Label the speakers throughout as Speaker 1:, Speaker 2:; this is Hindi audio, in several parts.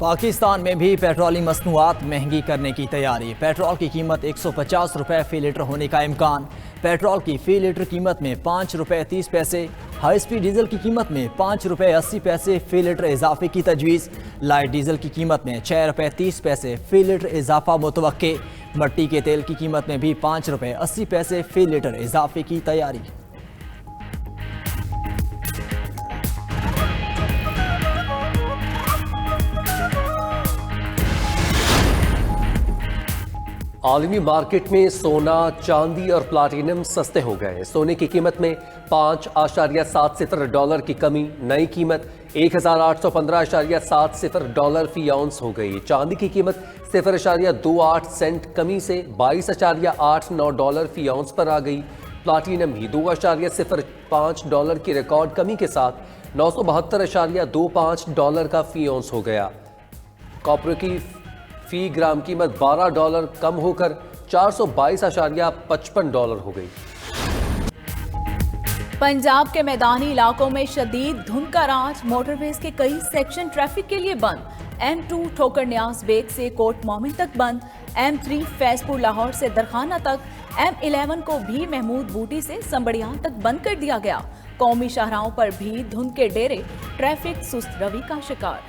Speaker 1: पाकिस्तान में भी पेट्रोलियम मसनूआत महंगी करने की तैयारी। पेट्रोल की कीमत 150 रुपये फ़ी लीटर होने का इम्कान। पेट्रोल की फ़ी लीटर कीमत में 5 रुपये 30 पैसे, हाई स्पीड डीजल की कीमत में 5 रुपये 80 पैसे फ़ी लीटर इजाफे की तजवीज़। लाइट डीजल की कीमत में 6 रुपये 30 पैसे फ़ी लीटर इजाफा मुतवक्के। मट्टी के तेल की कीमत में भी 5 रुपये 80 पैसे फ़ी लीटर इजाफे की तैयारी।
Speaker 2: आलमी मार्केट में सोना, चांदी और प्लाटिनम सस्ते हो गए। सोने की कीमत में 5.70 डॉलर की कमी, नई कीमत 1815.70 डॉलर फी आउंस हो गई। चांदी की कीमत 0.28 सेंट कमी से 22.89 डॉलर फी आउंस पर आ गई। प्लाटिनम ही 2.05 डॉलर की रिकॉर्ड कमी के साथ 972.25 डॉलर का फी आउंस हो गया। कॉपर की फी ग्राम कीमत 12 डॉलर कम होकर 422.55 डॉलर हो गई।
Speaker 3: पंजाब के मैदानी इलाकों में शदीद धुंध का राज। मोटरवेज के कई सेक्शन ट्रैफिक के लिए बंद। M2 ठोकर न्याज बेग से कोट मोमिन तक बंद। M3 फैजपुर लाहौर से दरखाना तक। M11 को भी महमूद बूटी से संबड़ियां तक बंद कर दिया गया। कौमी शाहराहों पर भी धुंध के डेरे, ट्रैफिक सुस्त रवि का शिकार।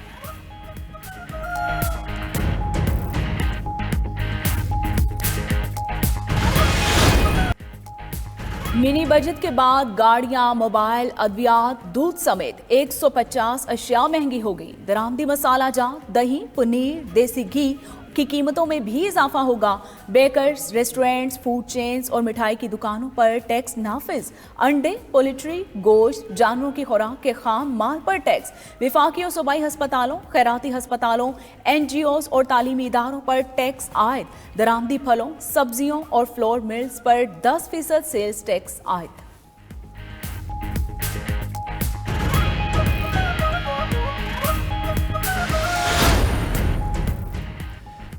Speaker 3: मिनी बजट के बाद गाड़ियां, मोबाइल, अद्वियात, दूध समेत 150 अशिया महंगी हो गई। दरामदी मसाला जात, दही, पनीर, देसी घी की कीमतों में भी इजाफा होगा। बेकर्स, रेस्टोरेंट्स, फूड चेन्स और मिठाई की दुकानों पर टैक्स नाफिज। अंडे, पोल्ट्री, गोश्त, जानवरों की खुराक के खाम माल पर टैक्स। विफाकी और सूबाई हस्पतालों, खैराती हस्पतालों, NGOs और तालीमी इदारों पर टैक्स आयद। दरामदी फलों, सब्जियों और फ्लोर मिल्स पर 10% सेल्स टैक्स आयद।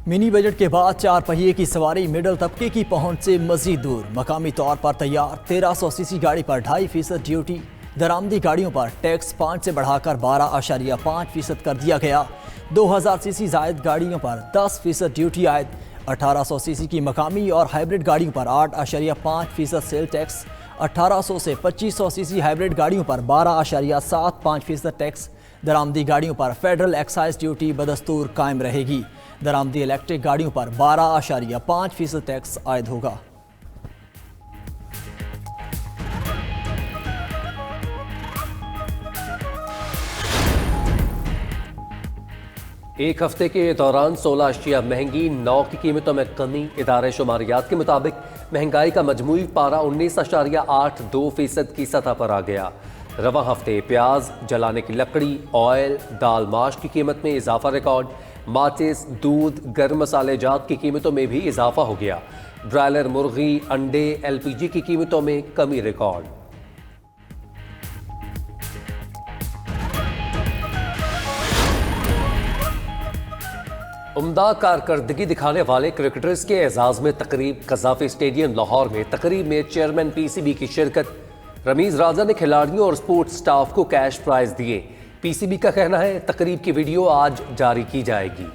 Speaker 1: मिनी बजट के बाद चार पहिए की सवारी मिडल तबके की पहुंच से मजीद दूर। मकामी तौर पर तैयार 1300 सीसी गाड़ी पर 2.5% ड्यूटी। दरामदी गाड़ियों पर टैक्स 5 से बढ़ाकर 12.5% कर दिया गया। 2000 सीसी जायद गाड़ियों पर 10% ड्यूटी आयद। 1800 सीसी की मकामी और हाइब्रिड गाड़ियों पर 8.5% सेल टैक्स। 1800 से 2500 सीसी हाइब्रिड गाड़ियों पर 12.75% टैक्स। दरामदी गाड़ियों पर फेडरल एक्साइज ड्यूटी बदस्तूर कायम रहेगी। दरामदी इलेक्ट्रिक गाड़ियों पर 12.5% टैक्स आयद होगा।
Speaker 2: एक हफ्ते के दौरान 16 अशिया महंगी, 9 की कीमतों में कमी। इदारे शुमारियात के मुताबिक महंगाई का मजमूई पारा 19.82% की सतह पर आ गया। रवा हफ्ते प्याज, जलाने की लकड़ी, ऑयल, दाल, माश की कीमत में इजाफा रिकॉर्ड। माचिस, दूध, गर्म मसाले जात की कीमतों में भी इजाफा हो गया। ब्रायलर मुर्गी, अंडे, LPG की कीमतों में कमी रिकॉर्ड। उम्दा कारकर्दगी दिखाने वाले क्रिकेटर्स के एजाज में तकरीब। कज़ाफी स्टेडियम लाहौर में तकरीब में चेयरमैन PCB की शिरकत। रमीज राजा ने खिलाड़ियों और स्पोर्ट्स स्टाफ को कैश प्राइज दिए। PCB का कहना है तकरीब की वीडियो आज जारी की जाएगी।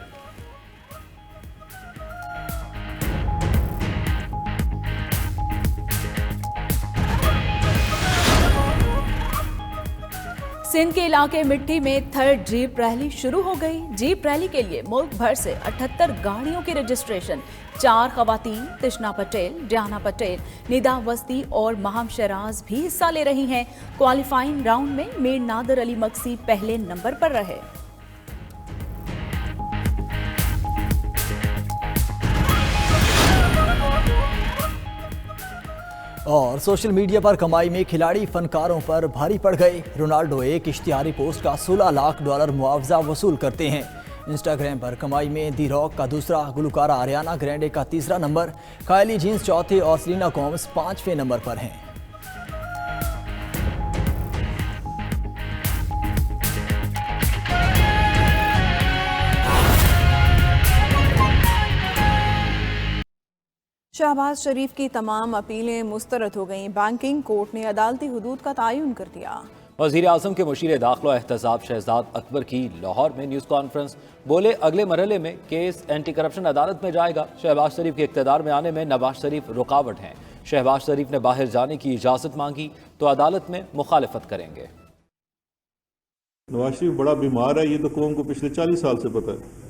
Speaker 3: सिंध के इलाके मिट्टी में थर्ड जीप रैली शुरू हो गई। जीप रैली के लिए मुल्क भर से 78 गाड़ियों की रजिस्ट्रेशन। 4 खवातीन, तिशना पटेल, डियाना पटेल, निदा वस्ती और महम शराज भी हिस्सा ले रही हैं। क्वालिफाइंग राउंड में मीर नादर अली मक्सी पहले नंबर पर रहे।
Speaker 1: और सोशल मीडिया पर कमाई में खिलाड़ी फनकारों पर भारी पड़ गए। रोनाल्डो एक इश्तिहारी पोस्ट का 16 लाख डॉलर मुआवजा वसूल करते हैं। इंस्टाग्राम पर कमाई में दी रॉक का दूसरा, गुलकारा आरियाना ग्रैंडे का तीसरा नंबर, कायली जीन्स चौथे और सेलेना गोमेज 5वें नंबर पर हैं।
Speaker 4: शहबाज शरीफ की तमाम अपीलें मुस्तरद हो गईं। बैंकिंग कोर्ट ने अदालती हुदूद का तयन कर दिया। वज़ीर आज़म के मुशीर दाखिला एहतसाब शहजाद अकबर की लाहौर में न्यूज़ कॉन्फ्रेंस। बोले अगले मरहले में केस एंटी करप्शन अदालत में जाएगा। शहबाज शरीफ के इक़्तिदार में आने में नवाज शरीफ रुकावट हैं। शहबाज शरीफ ने बाहर जाने की इजाज़त मांगी तो अदालत में मुखालफत करेंगे।
Speaker 5: नवाज शरीफ बड़ा बीमार है, ये तो कौम को पिछले 40 साल से पता है,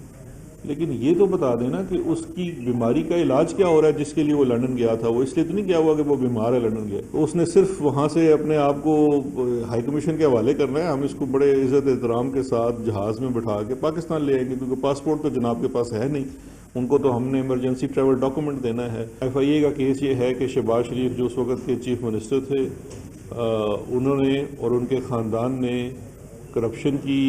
Speaker 5: लेकिन ये तो बता देना कि उसकी बीमारी का इलाज क्या हो रहा है जिसके लिए वो लंदन गया था। वो इसलिए तो नहीं गया हुआ कि वो बीमार है लंदन गया, तो उसने सिर्फ वहाँ से अपने आप को हाई कमीशन के हवाले करना है। हम इसको बड़े इज़्ज़त एहतराम के साथ जहाज़ में बिठा के पाकिस्तान ले आएंगे, क्योंकि पासपोर्ट तो जनाब के पास है नहीं। उनको तो हमने इमरजेंसी ट्रैवल डॉक्यूमेंट देना है। FIA का केस ये है कि शहबाज शरीफ जो उस वक्त के चीफ मिनिस्टर थे, उन्होंने और उनके ख़ानदान ने करप्शन की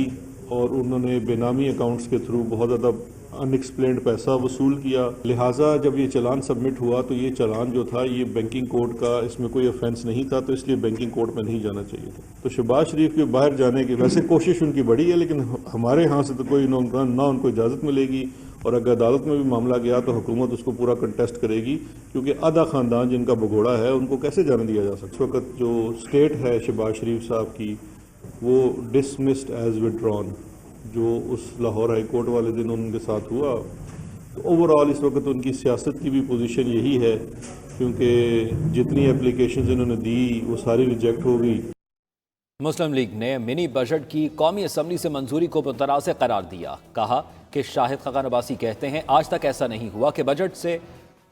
Speaker 5: और उन्होंने बेनामी अकाउंट्स के थ्रू बहुत ज़्यादा अनएक्सप्लेन्ड पैसा वसूल किया। लिहाजा जब ये चालान सबमिट हुआ तो ये चालान जो था ये बैंकिंग कोड का, इसमें कोई ऑफेंस नहीं था, तो इसलिए बैंकिंग कोड में नहीं जाना चाहिए था। तो शहबाज शरीफ के बाहर जाने की वैसे कोशिश उनकी बड़ी है, लेकिन हमारे यहाँ से तो कोई ना उनको इजाज़त मिलेगी, और अगर अदालत में भी मामला गया तो हुकूमत उसको पूरा कंटेस्ट करेगी, क्योंकि आधा ख़ानदान जिनका भगोड़ा है उनको कैसे जाने दिया जा सकता। इस वक्त जो स्टेट है शहबाज शरीफ साहब की, वो डिसमिस्ड एज विड्रॉन, जो उस लाहौर हाई कोर्ट वाले दिन उनके साथ हुआ। तो ओवरऑल इस वक्त उनकी सियासत की भी पोजीशन यही है, क्योंकि जितनी एप्लीकेशंस इन्होंने दी वो सारी रिजेक्ट हो गई।
Speaker 4: मुस्लिम लीग ने मिनी बजट की कौमी असम्बली से मंजूरी को मुतनाज़ करार दिया। कहा कि शाहिद खाकान अब्बासी कहते हैं आज तक ऐसा नहीं हुआ कि बजट से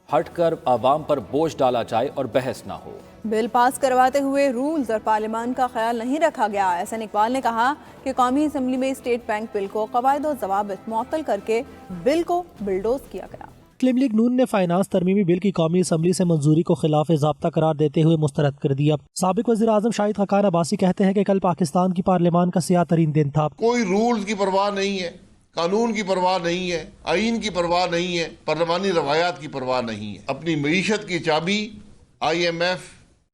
Speaker 4: हटकर आवाम पर बोझ डाला जाए और बहस ना हो।
Speaker 6: बिल पास करवाते हुए रूल्स और पार्लियामान का ख्याल नहीं रखा गया। एहसन इकबाल ने कहा कि कौमी असम्बली में स्टेट बैंक बिल को कवायद और ज़वाबित मुअत्तल करके बिल को बिल्डोज किया गया।
Speaker 7: मुस्लिम लीग नून ने फाइनेंस तरमीमी बिल की कौमी असम्बली से मंजूरी को खिलाफ ज़ाब्ता करार देते हुए मुस्तरद कर दिया। साबिक वज़ीर आज़म शाहिद खाकान अब्बासी कहते हैं कि कल पाकिस्तान की पार्लियामान का सियाह तरीन दिन था।
Speaker 8: कोई रूल्स की परवाह नहीं है, कानून की परवाह नहीं है, आइन की परवाह नहीं है, पार्लियामानी रवायात की परवाह नहीं है। अपनी मईशत की चाबी IMF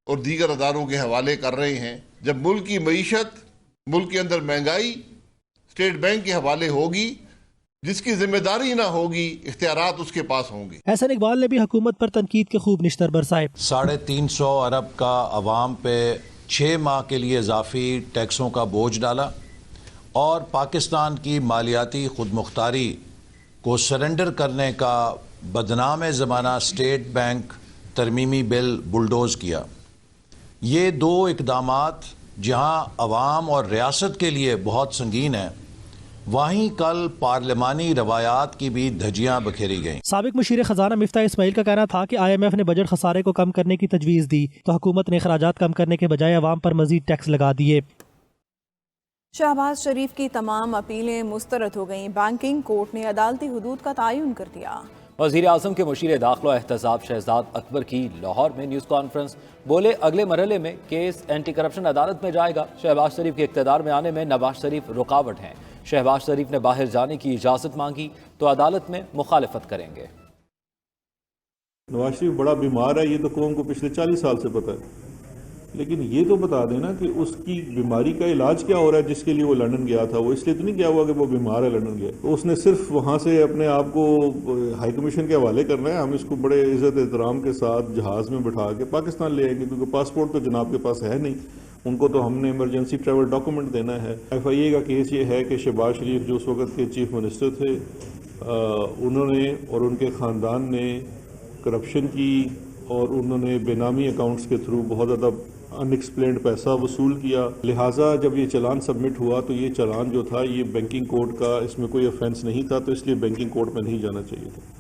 Speaker 8: और दीगर अदारों के हवाले कर रहे हैं। जब मुल्क की मईशत, मुल्क के अंदर महंगाई स्टेट बैंक के हवाले होगी, जिसकी जिम्मेदारी ना होगी, इख्तियारात उसके पास होंगे।
Speaker 7: एहसन इकबाल ने भी हुकूमत पर तनकीद के खूब निश्तर बरसाए।
Speaker 9: 350 अरब का अवाम पे 6 माह के लिए इजाफी टैक्सों का बोझ डाला और पाकिस्तान की मालियाती खुदमुख्तारी को सरेंडर करने का बदनाम ज़माना स्टेट बैंक तरमीमी बिल बुलडोज किया। ये दो इकदामात जहां अवाम और रियासत के लिए बहुत संगीन है, वहीं कल पार्लियामानी रवायात की भी धज्जियां बखेरी गईं।
Speaker 7: साबिक मुशीर खजाना मिफ्ता इस्माइल का कहना था कि IMF ने बजट खसारे को कम करने की तजवीज़ दी तो हुकूमत ने अखराजात कम करने के बजाय अवाम पर मजीद टैक्स लगा दिए।
Speaker 6: शहबाज शरीफ की तमाम अपीलें मुस्तरद हो गईं। बैंकिंग कोर्ट ने अदालती हुदूद का तयन कर दिया।
Speaker 4: वज़ीर आज़म के मुशीर दाखिला एहतसाब शहजाद अकबर की लाहौर में न्यूज़ कॉन्फ्रेंस। बोले अगले मरहले में केस एंटी करप्शन अदालत में जाएगा। शहबाज शरीफ के इक़्तिदार में आने में नवाज शरीफ रुकावट हैं। शहबाज शरीफ ने बाहर जाने की इजाज़त मांगी तो अदालत में मुखालफत करेंगे।
Speaker 5: नवाज शरीफ बड़ा बीमार है, ये तो कौम को पिछले 40 साल से पता है, लेकिन ये तो बता देना कि उसकी बीमारी का इलाज क्या हो रहा है जिसके लिए वो लंदन गया था। वो इसलिए तो नहीं गया हुआ कि वो बीमार है लंदन गया, तो उसने सिर्फ वहाँ से अपने आप को हाई कमीशन के हवाले करना है। हम इसको बड़े इज़्ज़त एहतराम के साथ जहाज़ में बिठा के पाकिस्तान ले आएंगे, क्योंकि पासपोर्ट तो जनाब के पास है नहीं। उनको तो हमने इमरजेंसी ट्रैवल डॉक्यूमेंट देना है। FIA का केस ये है कि शहबाज शरीफ जो उस वक्त के चीफ मिनिस्टर थे, उन्होंने और उनके ख़ानदान ने करप्शन की और उन्होंने बेनामी अकाउंट्स के थ्रू बहुत ज़्यादा अनएक्सप्लेन्ड पैसा वसूल किया। लिहाजा जब ये चालान सबमिट हुआ तो ये चालान जो था ये बैंकिंग कोड का, इसमें कोई ऑफेंस नहीं था, तो इसलिए बैंकिंग कोड में नहीं जाना चाहिए था।